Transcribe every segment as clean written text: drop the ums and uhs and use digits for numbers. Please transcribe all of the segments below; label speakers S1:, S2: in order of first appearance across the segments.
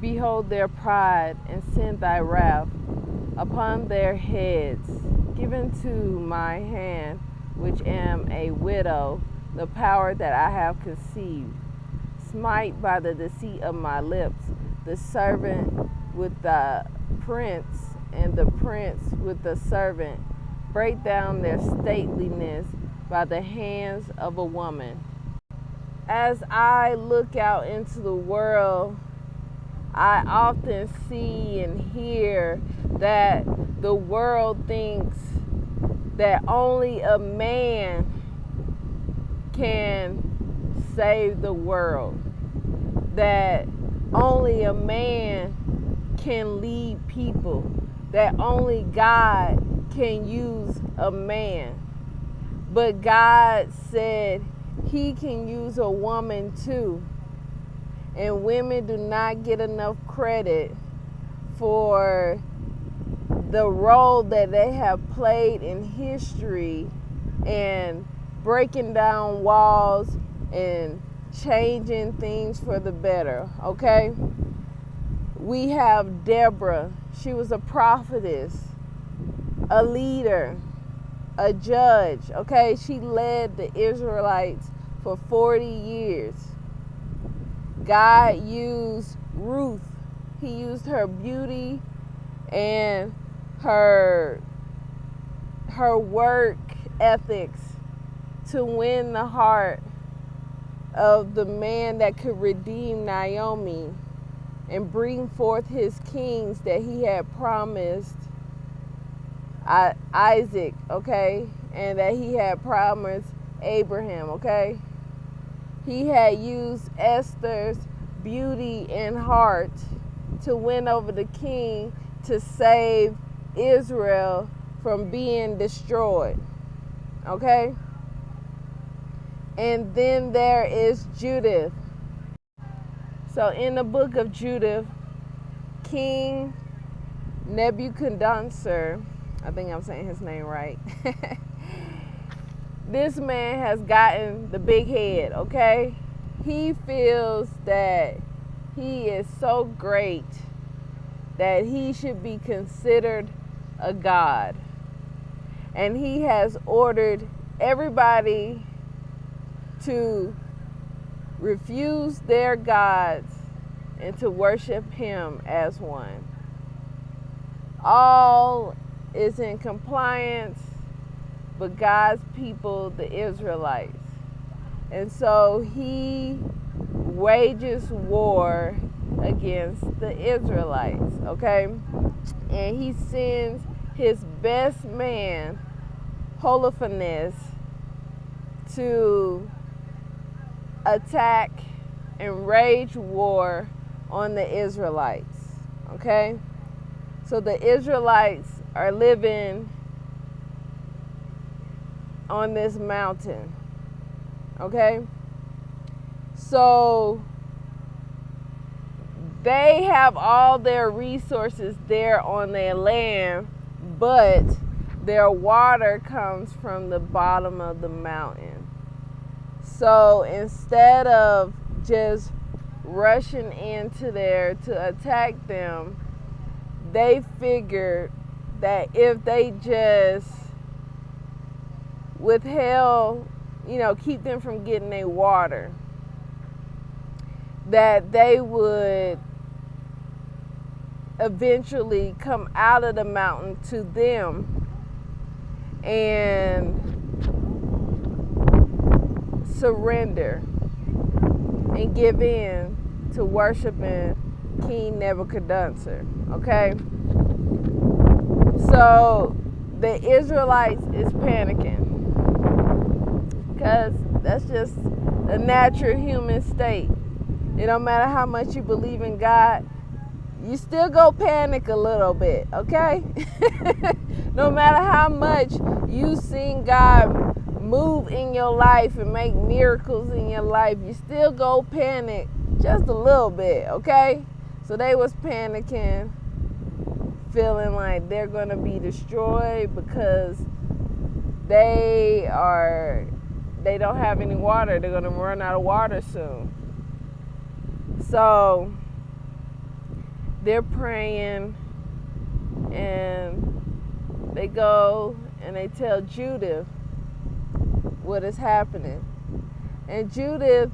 S1: Behold their pride, and send thy wrath upon their heads. Give into my hand, which am a widow, the power that I have conceived. Smite by the deceit of my lips the servant with the prince, and the prince with the servant. Break down their stateliness by the hands of a woman. As I look out into the world, I often see and hear that the world thinks that only a man can save the world, that only a man can lead people, that only God can use a man. But God said He can use a woman too. And women do not get enough credit for the role that they have played in history and breaking down walls and changing things for the better, okay? We have Deborah. She was a prophetess, a leader, a judge, okay? She led the Israelites for 40 years. God used Ruth. He used her beauty and her work ethics to win the heart of the man that could redeem Naomi and bring forth his kings that he had promised Isaac, okay? And that he had promised Abraham, okay? He had used Esther's beauty and heart to win over the king to save Israel from being destroyed, okay? And then there is Judith. So in the book of Judith, King Nebuchadnezzar, I think I'm saying his name right. This man has gotten the big head, okay? He feels that he is so great that he should be considered a god. And he has ordered everybody to refuse their gods and to worship him as one. All is in compliance but God's people, the Israelites. And so he wages war against the Israelites, okay? And he sends his best man, Holofernes, to attack and wage war on the Israelites, okay? So the Israelites are living on this mountain, okay? So they have all their resources there on their land, but their water comes from the bottom of the mountain. So instead of just rushing into there to attack them, they figured that if they just withheld, keep them from getting their water, that they would eventually come out of the mountain to them and surrender and give in to worshiping King Nebuchadnezzar, okay? So the Israelites is panicking because that's just a natural human state. It don't matter how much you believe in God, you still go panic a little bit, okay? No matter how much you seen God move in your life and make miracles in your life, you still go panic just a little bit, okay? So they was panicking, feeling like they're going to be destroyed because they don't have any water. They're going to run out of water soon. So they're praying, and they go and they tell Judith what is happening. And Judith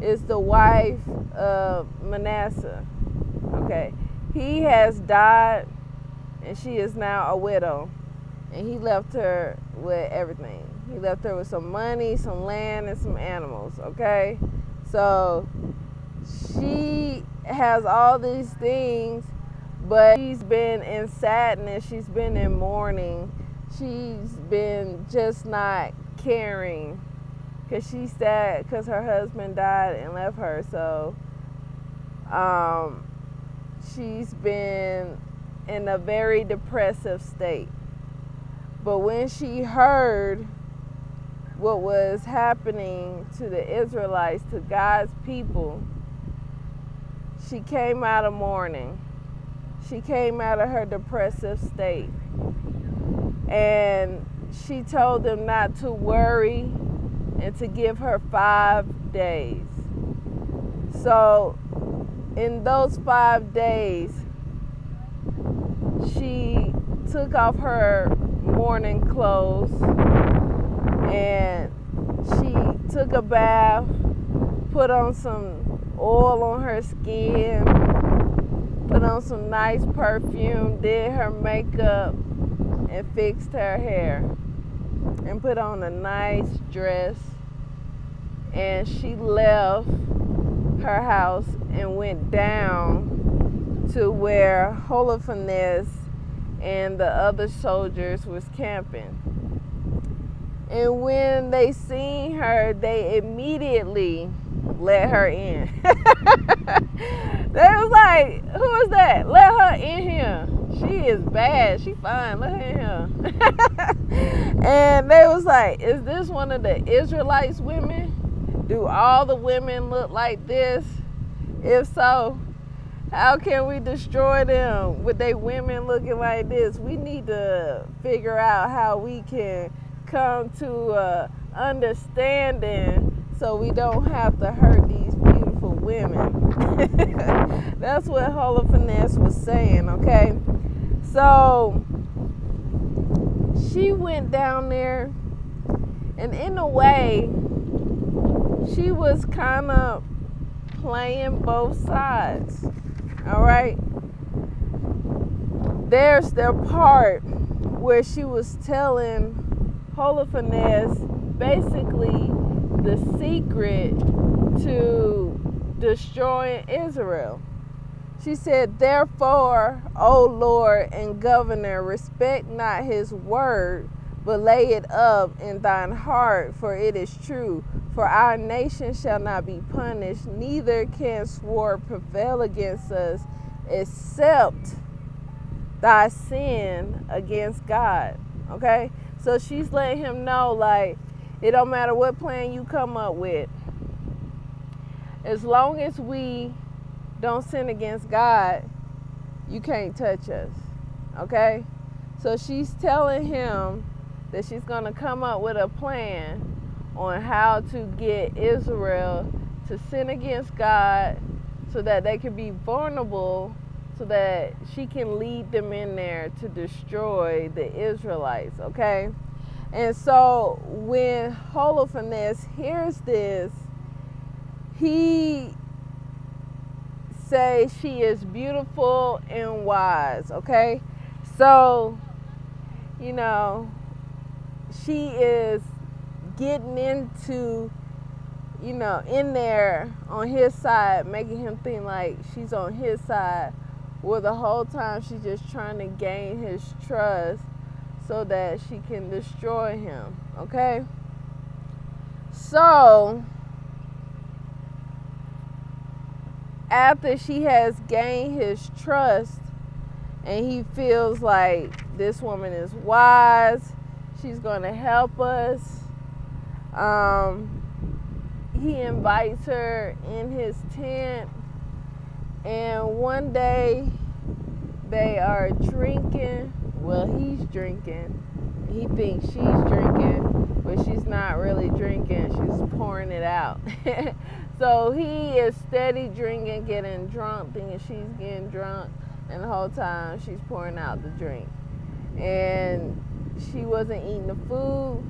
S1: is the wife of Manasseh. Okay. He has died, and she is now a widow. And he left her with everything. He left her with some money, some land, and some animals. Okay. So she has all these things, but she's been in sadness. She's been in mourning. She's been just not caring, because she's sad because her husband died and left her. So she's been in a very depressive state. But when she heard what was happening to the Israelites, to God's people, she came out of mourning. She came out of her depressive state. And she told them not to worry and to give her 5 days. So in those 5 days, she took off her mourning clothes, and she took a bath, put on some oil on her skin, put on some nice perfume, did her makeup, and fixed her hair, and put on a nice dress. And she left her house and went down to where Holofernes and the other soldiers was camping. And when they seen her, they immediately let her in. They was like, who is that? Let her in here. She is bad. She fine. Let her in here. And they was like, is this one of the Israelites women? Do all the women look like this? If so, how can we destroy them with they women looking like this? We need to figure out how we can come to understanding so we don't have to hurt these beautiful women. That's what Holofernes was saying, okay? So she went down there, and in a way, she was kind of playing both sides. All right. There's the part where she was telling Holofernes basically the secret to destroying Israel. She said, therefore, O Lord and governor, respect not his word, but lay it up in thine heart, for it is true. For our nation shall not be punished, neither can sword prevail against us, except thy sin against God. Okay? So she's letting him know, like, it don't matter what plan you come up with. As long as we don't sin against God, you can't touch us. Okay? So she's telling him that she's going to come up with a plan on how to get Israel to sin against God so that they can be vulnerable, so that she can lead them in there to destroy the Israelites, okay? And so when Holofernes hears this, he says she is beautiful and wise, okay? So, you know, she is getting into, you know, in there on his side, making him think like she's on his side, where the whole time she's just trying to gain his trust so that she can destroy him, okay? So, after she has gained his trust and he feels like this woman is wise, she's going to help us, he invites her in his tent, and one day they are drinking. Well, he's drinking. He thinks she's drinking, but she's not really drinking. She's pouring it out. So he is steady drinking, getting drunk, thinking she's getting drunk, and the whole time she's pouring out the drink. And she wasn't eating the food.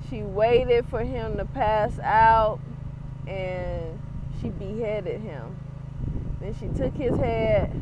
S1: She waited for him to pass out, and she beheaded him. Then she took his head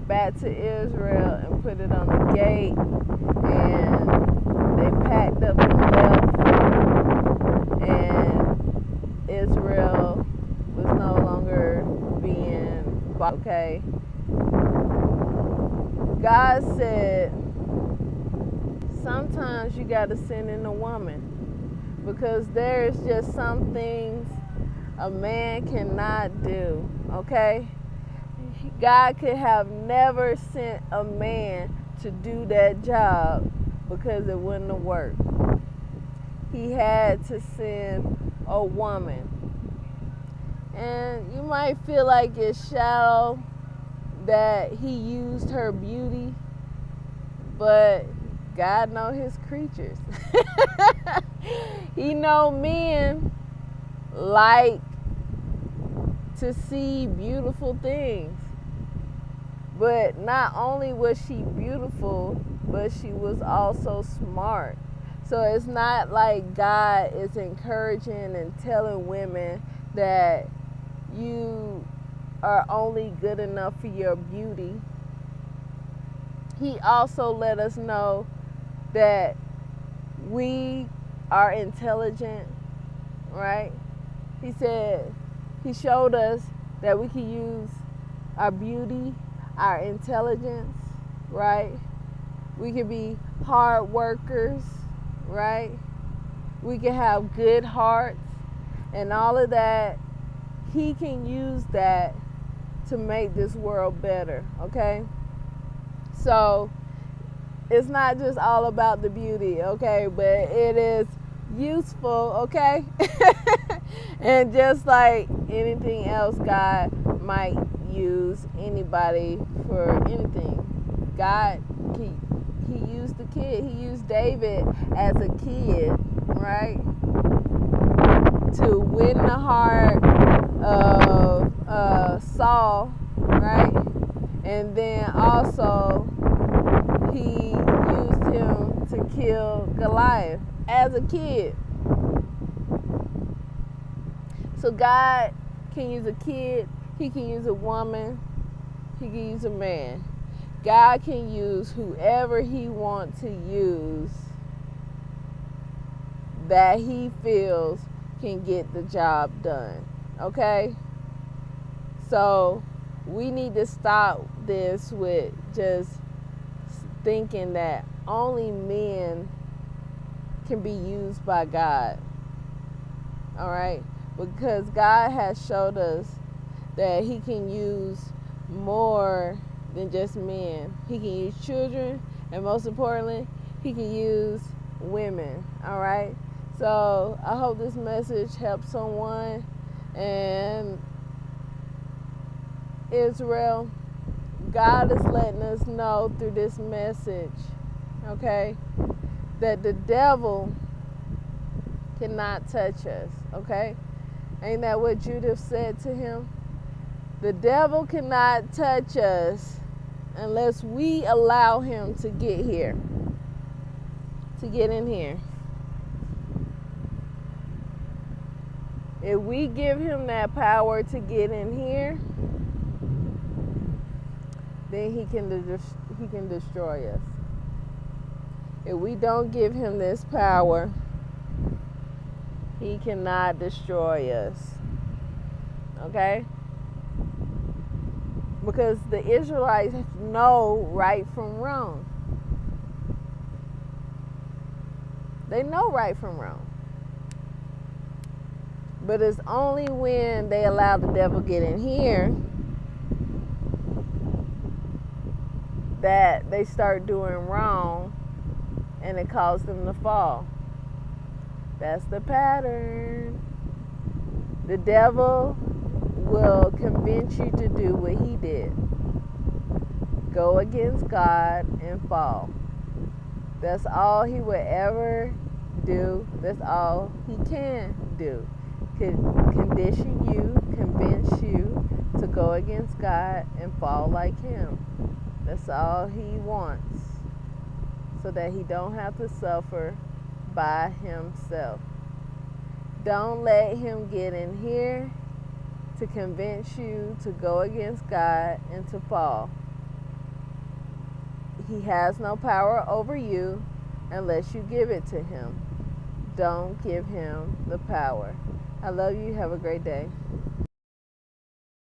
S1: back to Israel and put it on the gate, and they packed up and left, and Israel was no longer being bought. Okay, God said sometimes you got to send in a woman, because there's just some things a man cannot do. Okay, God could have never sent a man to do that job because it wouldn't have worked. He had to send a woman. And you might feel like it's shallow that he used her beauty, but God knows his creatures. He know men like to see beautiful things. But not only was she beautiful, but she was also smart. So it's not like God is encouraging and telling women that you are only good enough for your beauty. He also let us know that we are intelligent, right? He showed us that we can use our beauty, our intelligence, right? We can be hard workers, right? We can have good hearts, and all of that. He can use that to make this world better, okay? So it's not just all about the beauty, okay? But it is useful, okay? And just like anything else, God might use anybody for anything. God, he used the kid. He used David as a kid, right? To win the heart of Saul, right? And then also he used him to kill Goliath as a kid. So God can use a kid, he can use a woman, he can use a man. God can use whoever he wants to use that he feels can get the job done. Okay? So we need to stop this with just thinking that only men can be used by God. All right? Because God has showed us that he can use more than just men. He can use children, and most importantly, he can use women. All right? So I hope this message helps someone. And Israel, God is letting us know through this message, okay, that the devil cannot touch us, okay? Ain't that what Judith said to him? The devil cannot touch us unless we allow him to get here, to get in here. If we give him that power to get in here, then he can destroy us. If we don't give him this power, he cannot destroy us. Okay? Because the Israelites know right from wrong. They know right from wrong. But it's only when they allow the devil get in here that they start doing wrong, and it caused them to fall. That's the pattern. The devil will convince you to do what he did. Go against God and fall. That's all he will ever do. That's all he can do. Condition you, convince you to go against God and fall like him. That's all he wants, so that he don't have to suffer by himself. Don't let him get in here to convince you to go against God and to fall. He has no power over you unless you give it to him. Don't give him the power. I love you. Have a great day.